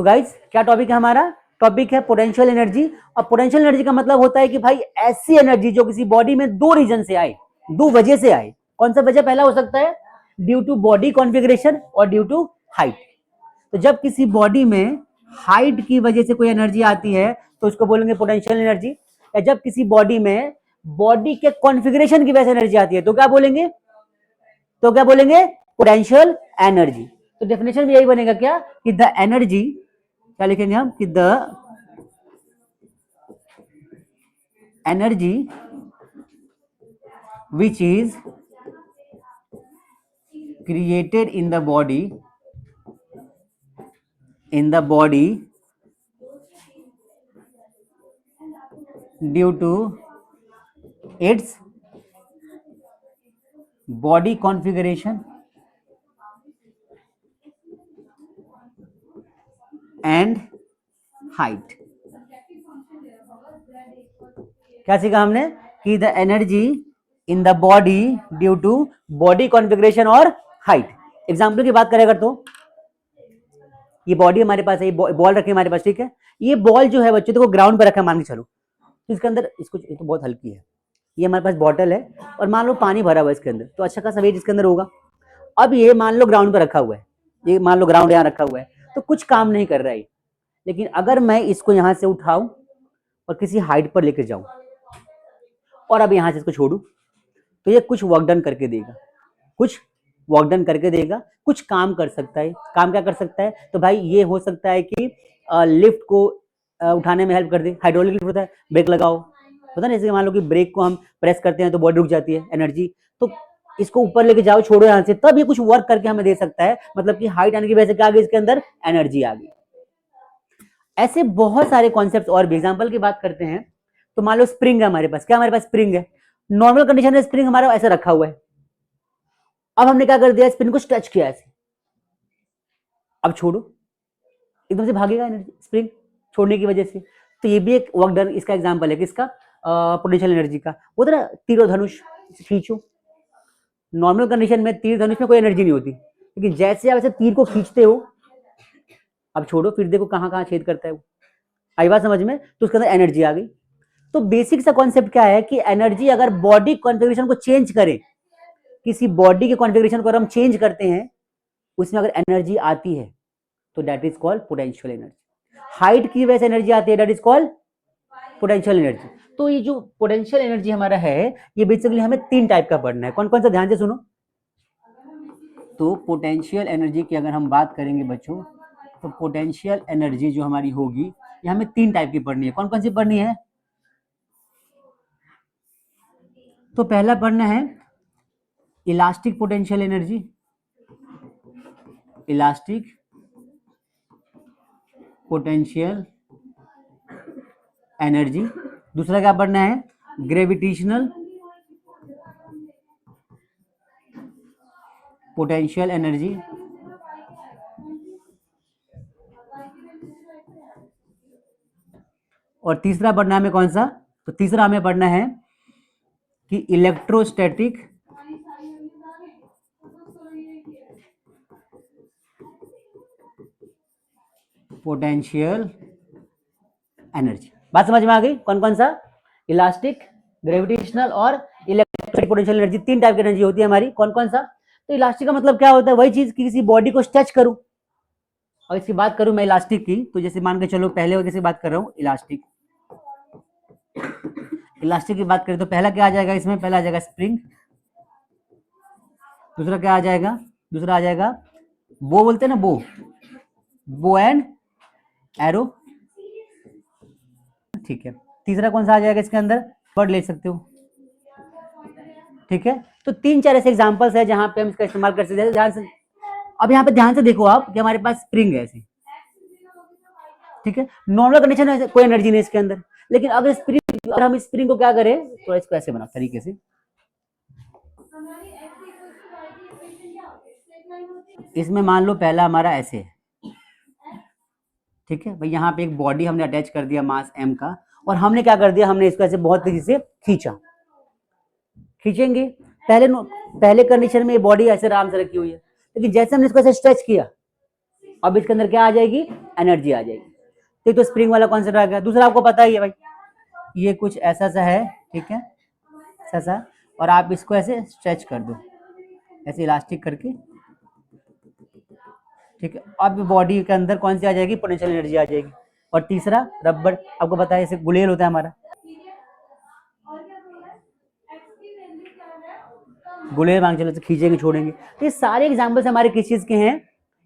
तो गाइस क्या टॉपिक है हमारा? टॉपिक है पोटेंशियल एनर्जी। और पोटेंशियल एनर्जी का मतलब होता है कि भाई ऐसी एनर्जी जो किसी बॉडी में दो रीजन से आए, दो वजह से आए। कौन सा वजह? पहला हो सकता है ड्यू टू बॉडी कॉन्फ़िगरेशन और ड्यू टू हाइट। तो जब किसी बॉडी में हाइट की वजह से कोई एनर्जी आती है तो उसको बोलेंगे पोटेंशियल एनर्जी। या जब किसी बॉडी में बॉडी के कॉन्फ़िगरेशन की वजह से एनर्जी आती है तो क्या बोलेंगे? Potential energy. तो डेफिनेशन भी यही बनेगा क्या कि द एनर्जी, क्या लिखेंगे हम कि the energy which is created in the body due to its body configuration and height. क्या सीखा हमने कि the energy in the body due to body configuration और हाइट। एग्जाम्पल की बात करें अगर तो ये बॉडी हमारे पास है, ये बॉल रखी है हमारे पास, ठीक है। ये बॉल जो है बच्चों देखो ग्राउंड पर रखा है, मान के चलो। तो इसके अंदर इसको, ये तो बहुत हल्की है, ये हमारे पास बॉटल है और मान लो पानी भरा हुआ है इसके अंदर, तो अच्छा खासा वेट इसके अंदर होगा। अब ये मान लो ग्राउंड पर रखा हुआ है, ये मान लो ग्राउंड यहाँ रखा हुआ है, तो कुछ काम नहीं कर रहा है। लेकिन अगर मैं इसको यहाँ से उठाऊं और किसी हाइट पर लेकर जाऊं और अब यहाँ से इसको छोड़ू तो ये कुछ वर्क डन करके देगा, कुछ काम कर सकता है। काम क्या कर सकता है? तो भाई ये हो सकता है कि लिफ्ट को उठाने में हेल्प कर दे। हाइड्रोलिक लिफ्ट होता है, ब्रेक लगाओ, होता है ना, जैसे मान लो कि ब्रेक को हम प्रेस करते हैं तो बॉडी रुक जाती है, एनर्जी। तो इसको ऊपर लेके जाओ, छोड़ो यहाँ से, तब ये कुछ वर्क करके हमें दे सकता है। मतलब कि हाइट आने की वजह से क्या आ गई, इसके अंदर एनर्जी आ गई। ऐसे बहुत सारे कॉन्सेप्ट और भी। एग्जाम्पल की बात करते हैं तो मान लो स्प्रिंग है हमारे पास। क्या हमारे पास स्प्रिंग है? नॉर्मल कंडीशन में स्प्रिंग हमारा ऐसा रखा हुआ है। अब हमने क्या कर दिया, स्प्रिंग को टच किया ऐसे, अब छोड़ो, एकदम से भागेगा एनर्जी स्प्रिंग छोड़ने की वजह से। तो ये भी एक वर्क डन, इसका एग्जांपल है किसका? पोटेंशियल एनर्जी का। वो तो ना तीर और धनुष खींचो, नॉर्मल कंडीशन में तीर धनुष में कोई एनर्जी नहीं होती, लेकिन जैसे आप ऐसे तीर को खींचते हो, अब छोड़ो, फिर देखो कहाँ कहाँ छेद करता है वो। आई बात समझ में? तो उसके अंदर एनर्जी आ गई। तो बेसिक सा कॉन्सेप्ट क्या है कि एनर्जी अगर बॉडी कॉन्फ़िगरेशन को चेंज करे, किसी बॉडी के कॉन्फ़िगरेशन को अगर हम चेंज करते हैं, उसमें अगर एनर्जी आती है तो that is called potential energy. Height की वजह से एनर्जी आती है, that is called potential energy. तो ये जो पोटेंशियल एनर्जी हमारा है, ये बेसिकली हमें तीन टाइप का पढ़ना है। कौन कौन सा? ध्यान से सुनो। तो पोटेंशियल एनर्जी की अगर हम बात करेंगे बच्चों, तो पोटेंशियल एनर्जी जो हमारी होगी ये हमें तीन टाइप की पढ़नी है। कौन कौन सी पढ़नी है? तो पहला पढ़ना है elastic potential energy, elastic potential energy. दूसरा क्या पढ़ना है? Gravitational potential energy. और तीसरा पढ़ना है हमें कौन सा? तो तीसरा हमें पढ़ना है कि इलेक्ट्रोस्टैटिक पोटेंशियल एनर्जी। बात समझ में आ गई? कौन कौन सा? इलास्टिक, ग्रेविटेशनल और इलेक्ट्रोस्टैटिक पोटेंशियल एनर्जी। तीन टाइप की एनर्जी होती है हमारी। कौन कौन सा? तो इलास्टिक का मतलब क्या होता है? वही चीज कि किसी बॉडी को टच करूं। और इसकी बात करूं मैं इलास्टिक की, तो जैसे मान के चलो पहले वजह से बात कर रहा हूं इलास्टिक। इलास्टिक की बात करें तो पहला क्या आ जाएगा इसमें? पहला आ जाएगा स्प्रिंग। दूसरा क्या आ जाएगा? दूसरा आ जाएगा बो, बोलते हैं ना, बो एंड एरो, ठीक है। तीसरा कौन सा आ जाएगा इसके अंदर? वर्ड ले सकते हो, ठीक है। तो तीन चार ऐसे एग्जांपल्स है जहां पे हम इसका इस्तेमाल कर सकते हैं। ध्यान से अब यहाँ पे ध्यान से देखो आप कि हमारे पास स्प्रिंग है ऐसे, ठीक है। नॉर्मल कंडीशन में कोई एनर्जी नहीं इसके अंदर, लेकिन अगर स्प्रिंग, अगर हम स्प्रिंग को क्या करें, तो इसको ऐसे बना तरीके से, इसमें मान लो पहला हमारा ऐसे है, ठीक है भाई। यहाँ पे एक बॉडी हमने अटैच कर दिया मास m का, और हमने क्या कर दिया, हमने इसको ऐसे बहुत तेजी से खींचा। खींचेंगे, पहले कंडीशन में ये बॉडी ऐसे आराम से रखी हुई है, लेकिन जैसे हमने इसको ऐसे स्ट्रेच किया, अब इसके अंदर क्या आ जाएगी, एनर्जी आ जाएगी। ठीक, तो स्प्रिंग वाला कॉन्सेप्ट आ गया। दूसरा आपको पता ही है भाई, ये कुछ ऐसा सा है, ठीक है, ऐसा सा, और आप इसको ऐसे स्ट्रेच कर दो, ऐसे इलास्टिक करके, ठीक है। अब बॉडी के अंदर कौन सी आ जाएगी, पोटेंशियल एनर्जी आ जाएगी। और तीसरा रबर, आपको पता है, ऐसे गुलेल होता है हमारा, गुलेल मान चलो खींचेंगे छोड़ेंगे। तो ये सारे एग्जाम्पल्स हमारे किस चीज के हैं,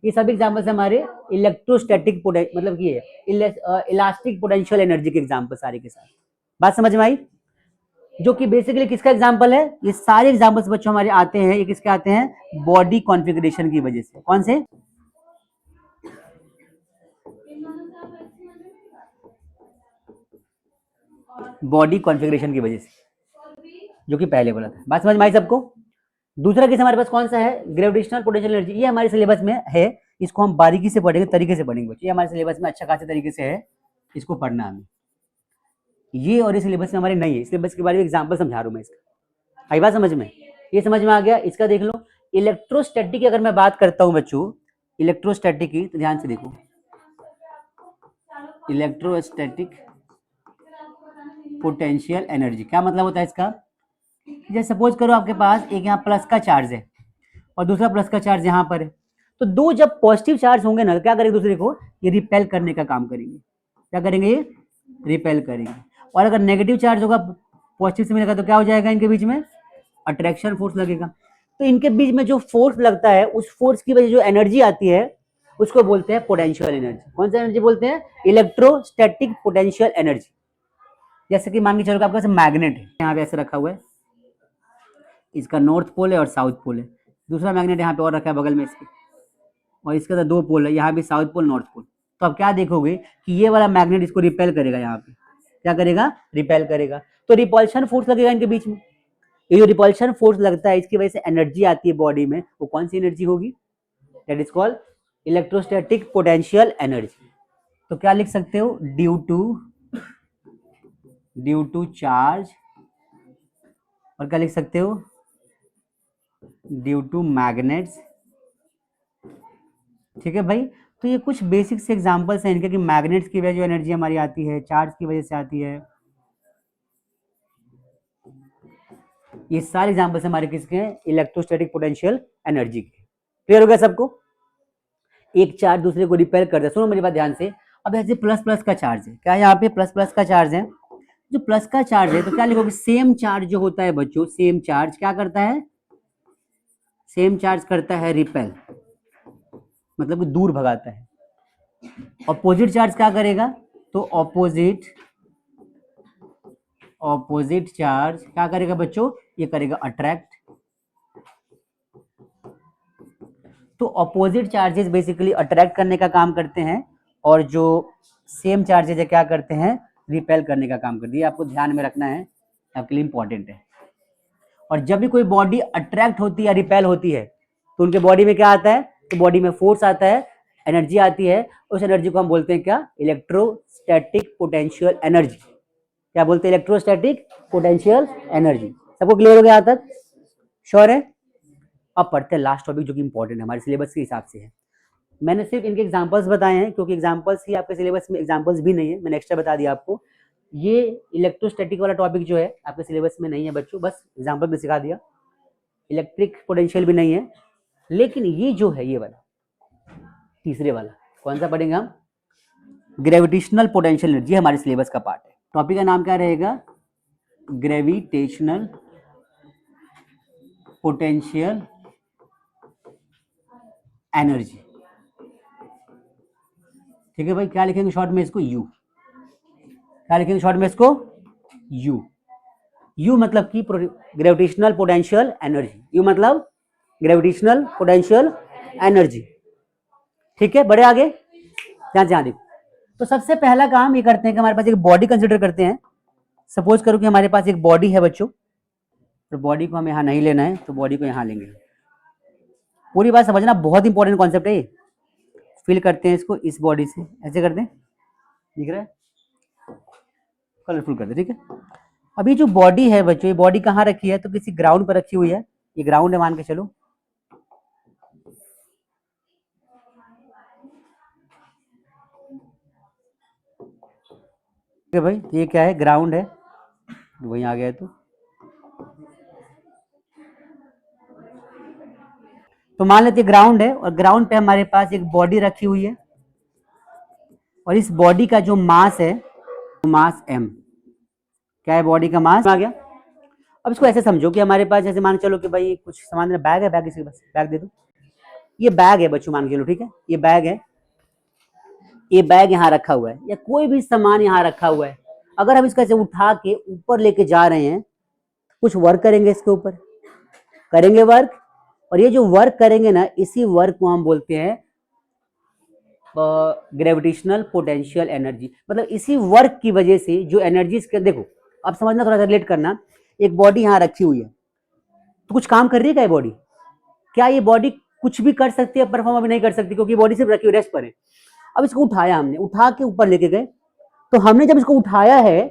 ये सब एग्जाम्पल्स हमारे इलेक्ट्रोस्टैटिक मतलब ये इलास्टिक पोटेंशियल एनर्जी के एग्जाम्पल सारे के साथ। बात समझ में आई? जो कि बेसिकली किसका एग्जाम्पल है, ये सारे एग्जाम्पल्स बच्चों हमारे आते हैं, ये किसके आते हैं, बॉडी कॉन्फ़िगरेशन की वजह से। कौन से, बॉडी कॉन्फ़िगरेशन की वजह से, जो कि पहले बोला था। बात समझ में आई सबको? दूसरा केस हमारे पास कौन सा है, ग्रेविटेशनल पोटेंशियल एनर्जी। ये हमारे सिलेबस में है, इसको हम बारीकी से पढ़ेंगे, तरीके से पढ़ेंगे बच्चे। ये हमारे सिलेबस में अच्छा खासे तरीके से है, इसको पढ़ना हमें। ये और ये सिलेबस में हमारे नहीं है, सिलेबस के बारे में एग्जाम्पल समझा रहा हूँ मैं इसका। आई बात समझ में? ये समझ में आ गया? इसका देख लो, इलेक्ट्रोस्टैटिक की अगर मैं बात करता हूँ बच्चों, इलेक्ट्रोस्टैटिक की, तो ध्यान से देखो, इलेक्ट्रोस्टैटिक पोटेंशियल एनर्जी क्या मतलब होता है इसका। जैसे सपोज करो आपके पास एक यहाँ प्लस का चार्ज है और दूसरा प्लस का चार्ज यहाँ पर है, तो दो जब पॉजिटिव चार्ज होंगे ना, तो क्या करेंगे दूसरे को, ये रिपेल करने का काम करेंगे। क्या करेंगे, ये रिपेल करेंगे। और अगर नेगेटिव चार्ज होगा, पॉजिटिव से मिलेगा, तो क्या हो जाएगा, इनके बीच में अट्रैक्शन फोर्स लगेगा। तो इनके बीच में जो फोर्स लगता है, उस फोर्स की वजह जो एनर्जी आती है, उसको बोलते हैं पोटेंशियल एनर्जी। कौन सा एनर्जी बोलते हैं, इलेक्ट्रोस्टैटिक पोटेंशियल एनर्जी। जैसे कि मान के चलो आपके पास मैग्नेट है, यहाँ पे ऐसे रखा हुआ है, इसका नॉर्थ पोल है और साउथ पोल है। दूसरा मैग्नेट यहाँ पे और रखा है बगल में इसके, और इसका तो दो पोल है, यहाँ भी साउथ पोल नॉर्थ पोल। तो आप क्या देखोगे कि ये वाला मैग्नेट इसको रिपेल करेगा, यहाँ पे क्या करेगा, रिपेल करेगा। तो रिपल्शन फोर्स लगेगा इनके बीच में। ये जो रिपल्शन फोर्स लगता है, इसकी वजह से एनर्जी आती है बॉडी में, वो कौन सी एनर्जी होगी, that is called electrostatic potential energy. तो क्या लिख सकते हो, ड्यू टू चार्ज, और क्या लिख सकते हो, ड्यू टू मैग्नेट्स। ठीक है भाई, तो ये कुछ बेसिक से एग्जांपल्स हैं इनके, कि मैग्नेट्स की वजह जो एनर्जी हमारी आती है, चार्ज की वजह से आती है। ये सारे एग्जांपल्स हमारे किसके हैं, इलेक्ट्रोस्टैटिक पोटेंशियल एनर्जी के। क्लियर हो गया सबको? एक चार्ज दूसरे को रिपेल करता है। सुनो मेरी बात ध्यान से। अब ऐसे प्लस प्लस का चार्ज है, क्या यहाँ पे प्लस प्लस का चार्ज है, जो प्लस का चार्ज है, तो क्या लिखोगे, सेम चार्ज जो होता है बच्चों, सेम चार्ज क्या करता है, सेम चार्ज करता है रिपेल, मतलब कि दूर भगाता है। ऑपोजिट चार्ज क्या करेगा, तो ऑपोजिट चार्ज क्या करेगा बच्चों, ये करेगा अट्रैक्ट। तो ऑपोजिट चार्जेस बेसिकली अट्रैक्ट करने का काम करते हैं, और जो सेम चार्जेस है क्या करते हैं, रिपेल करने का काम करती है। आपको ध्यान में रखना है, आपके लिए इंपॉर्टेंट है। और जब भी कोई बॉडी अट्रैक्ट होती है या रिपेल होती है, तो उनके बॉडी में क्या आता है, तो बॉडी में फोर्स आता है, एनर्जी आती है। उस एनर्जी को हम बोलते हैं क्या, इलेक्ट्रोस्टैटिक पोटेंशियल एनर्जी। क्या बोलते हैं, इलेक्ट्रोस्टैटिक पोटेंशियल एनर्जी। सबको क्लियर हो गया यहाँ तक, श्योर है? अब पढ़ते हैं लास्ट टॉपिक, जो कि इंपॉर्टेंट है हमारे सिलेबस के हिसाब से है। मैंने सिर्फ इनके एग्जांपल्स बताए हैं, क्योंकि एग्जांपल्स ही आपके सिलेबस में एग्जांपल्स भी नहीं है, मैंने एक्स्ट्रा बता दिया आपको। ये इलेक्ट्रोस्टैटिक वाला टॉपिक जो है आपके सिलेबस में नहीं है बच्चों, बस एग्जांपल भी सिखा दिया। इलेक्ट्रिक पोटेंशियल भी नहीं है, लेकिन ये जो है, ये वाला तीसरे वाला कौन सा पढ़ेंगे हम, ग्रेविटेशनल पोटेंशियल एनर्जी, हमारे सिलेबस का पार्ट है। टॉपिक का नाम क्या रहेगा, ग्रेविटेशनल पोटेंशियल एनर्जी। ठीक है भाई, क्या लिखेंगे शॉर्ट में इसको, यू। क्या लिखेंगे शॉर्ट में इसको, यू। यू मतलब कि ग्रेविटेशनल पोटेंशियल एनर्जी, यू मतलब ग्रेविटेशनल पोटेंशियल एनर्जी। ठीक है, बड़े आगे ध्यान से देखो। तो सबसे पहला काम ये करते हैं कि हमारे पास एक बॉडी कंसिडर करते हैं। सपोज करो कि हमारे पास एक बॉडी है बच्चों, तो बॉडी को हम यहाँ नहीं लेना है, तो बॉडी को यहाँ लेंगे। पूरी बात समझना, बहुत इंपॉर्टेंट कॉन्सेप्ट है ये। फिल करते हैं इसको इस बॉडी से, ऐसे कर दें, दिख रहा है, कलरफुल कर दे। ठीक है, अभी जो बॉडी है बच्चों, ये बॉडी कहाँ रखी है, तो किसी ग्राउंड पर रखी हुई है। ये ग्राउंड है मान के चलो, है भाई, तो ये क्या है, ग्राउंड है, वहीं आ गया है तो मान लेते ग्राउंड है, और ग्राउंड पे हमारे पास एक बॉडी रखी हुई है, और इस बॉडी का जो मास है, मास m, क्या है, बॉडी का मास आ गया। अब इसको ऐसे समझो कि हमारे पास जैसे मान चलो कि भाई कुछ सामान, बैग है, बैग किसी के पास, बैग दे दो, ये बैग है बच्चों, मान के चलो, ठीक है, ये बैग है, ये बैग यहाँ रखा हुआ है, या कोई भी सामान यहाँ रखा हुआ है, अगर हम इसको ऐसे उठा के ऊपर लेके जा रहे हैं, कुछ वर्क करेंगे इसके ऊपर, करेंगे वर्क, और ये जो वर्क करेंगे ना, इसी वर्क को हम बोलते हैं ग्रेविटेशनल पोटेंशियल एनर्जी। मतलब इसी वर्क की वजह से जो एनर्जी, देखो अब समझना, थोड़ा सा रिलेट करना, एक बॉडी यहाँ रखी हुई है, तो कुछ काम कर रही है क्या ये बॉडी? क्या ये बॉडी कुछ भी कर सकती है? परफॉर्म अभी नहीं कर सकती, क्योंकि बॉडी सिर्फ रखी हुई, रेस्ट पर है। अब इसको उठाया हमने, उठा के ऊपर लेके गए, तो हमने जब इसको उठाया है,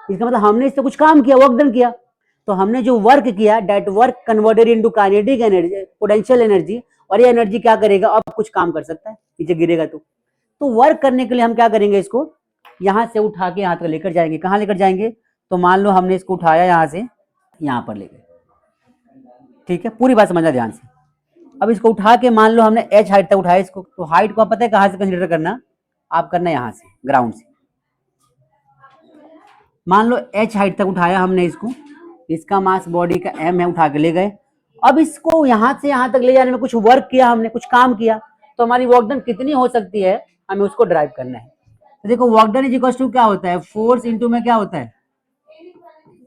इसका मतलब हमने इससे कुछ काम किया, वर्क डन किया। तो हमने जो वर्क किया, that work converted into kinetic energy, potential energy, और ये एनर्जी क्या करेगा, अब कुछ काम कर सकता है, नीचे गिरेगा तो वर्क करने के लिए हम क्या करेंगे, इसको यहां से उठा के यहां तक लेकर जाएंगे। कहां लेकर जाएंगे? तो मान लो हमने इसको उठाया यहां से यहां पर ले गए, ठीक है, पूरी बात समझना ध्यान से। अब इसको उठा के मान लो हमने h हाइट तक उठाया इसको, तो हाइट को आप पता है कहां से कंसीडर करना, आप करना यहां से, ग्राउंड से। मान लो h हाइट तक उठाया हमने इसको, इसका मास बॉडी का m है, उठा के ले गए। अब इसको यहां से यहां तक ले जाने में कुछ वर्क किया हमने, कुछ काम किया, तो हमारी वर्क डन कितनी हो सकती है, हमें उसको ड्राइव करना है। तो देखो work done is equal to क्या होता है, फोर्स इंटू में क्या होता है,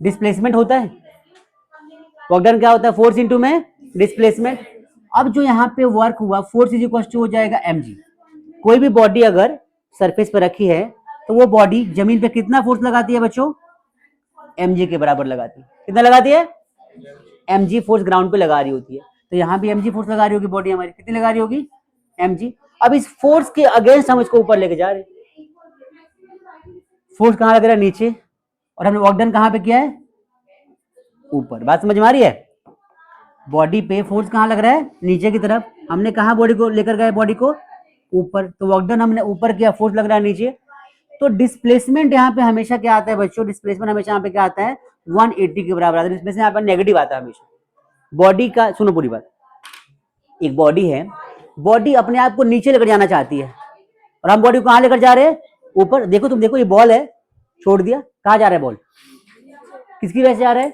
डिस्प्लेसमेंट होता है। वर्क डन क्या होता है, फोर्स इंटू में डिस्प्लेसमेंट। अब जो यहाँ पे वर्क हुआ, फोर्स इज इक्वल टू हो जाएगा mg। कोई भी बॉडी अगर सरफेस पे रखी है, तो वो बॉडी जमीन पे कितना फोर्स लगाती है बच्चों, mg के बराबर लगाती है। कितना लगाती है? mg फोर्स ग्राउंड पे लगा रही होती है, तो यहाँ भी mg फोर्स लगा रही होगी बॉडी हमारी, कितनी लगा रही होगी, mg। अब इस फोर्स के अगेंस्ट हम इसको ऊपर लेके जा रहे हैं, फोर्स कहां लग रहा है, नीचे, और हमने वर्क डन कहां पे किया है, ऊपर। बात समझ में आ रही है? बॉडी पे फोर्स कहां लग रहा है, नीचे की तरफ, हमने कहा बॉडी को लेकर गए, बॉडी को ऊपर, तो वर्क डन हमने ऊपर किया, फोर्स लग रहा है नीचे। तो डिस्प्लेसमेंट यहाँ पे हमेशा क्या आता है बच्चों, डिस्प्लेसमेंट हमेशा यहाँ पे क्या आता है, 180 के बराबर आता है। डिस्प्लेसमेंट यहाँ पर नेगेटिव आता है हमेशा। बॉडी का सुनो पूरी बात, एक बॉडी है, बॉडी अपने आप को नीचे लेकर जाना चाहती है, और हम बॉडी को कहां लेकर जा रहे हैं, ऊपर। देखो तुम देखो, ये बॉल है, छोड़ दिया, कहां जा रहा है बॉल, किसकी वजह से जा रहा है,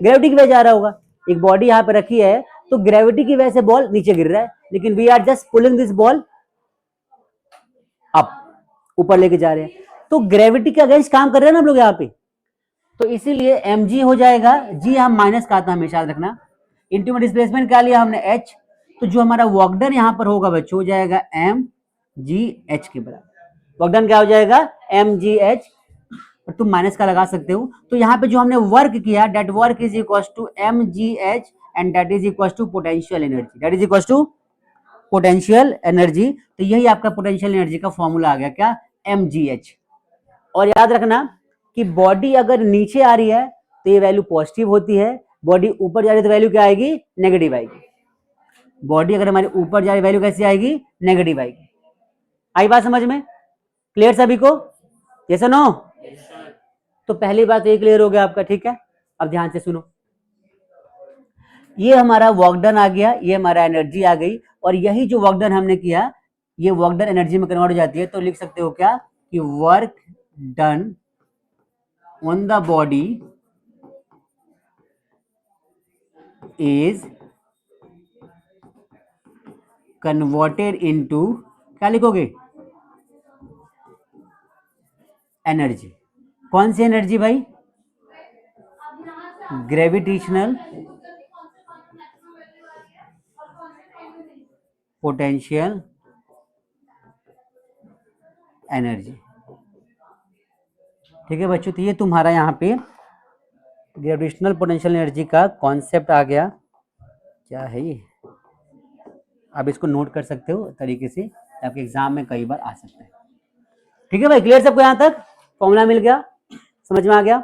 ग्रेविटी की वजह से जा रहा होगा। एक बॉडी यहाँ पे रखी है, तो ग्रेविटी की वजह से बॉल नीचे गिर रहा है, लेकिन we are just pulling this ball up, ऊपर लेके जा रहे हैं। तो ग्रेविटी के अगेंस्ट काम कर रहे हैं ना हम लोग यहाँ पे, तो इसीलिए mg हो जाएगा, g हम माइनस का था हमेशा याद रखना, इंटू में डिस्प्लेसमेंट क्या लिया हमने, h। तो जो हमारा वर्क डन यहाँ पर होगा बच्चों, हो जाएगा mgh के बराबर। वर्क डन क्या हो जाएगा, mgh, और तुम माइनस का लगा सकते हो। तो यहाँ पे जो हमने वर्क किया, that work is equal to mgh, and that is equal to potential energy, that is equal to potential energy. तो यही आपका पोटेंशियल एनर्जी का फॉर्मूला आ गया, क्या, mgh। और याद रखना कि बॉडी अगर नीचे आ रही है तो ये वैल्यू पॉजिटिव होती है, बॉडी ऊपर जा रही है तो वैल्यू क्या आएगी, नेगेटिव आएगी। बॉडी अगर हमारी ऊपर जा रही, वैल्यू कैसी आएगी, नेगेटिव आएगी। आई बात समझ में, क्लियर सभी को, यस और नो? तो पहली बात तो ये क्लियर हो गया आपका, ठीक है। अब ध्यान से सुनो, ये हमारा वर्क डन आ गया, ये हमारा एनर्जी आ गई, और यही जो वर्क डन हमने किया, ये वर्क डन एनर्जी में कन्वर्ट हो जाती है। तो लिख सकते हो क्या, कि work done on the body is converted into, क्या लिखोगे, एनर्जी। कौन सी एनर्जी भाई, ग्रेविटेशनल पोटेंशियल एनर्जी, ठीक है बच्चों। तो ये तुम्हारा यहाँ पे ग्रेविटेशनल पोटेंशियल एनर्जी का कॉन्सेप्ट आ गया। क्या है ये, आप इसको नोट कर सकते हो तरीके से, आपके एग्जाम में कई बार आ सकता है। ठीक है भाई, क्लियर सबको, यहाँ तक फॉर्मूला मिल गया, समझ में आ गया।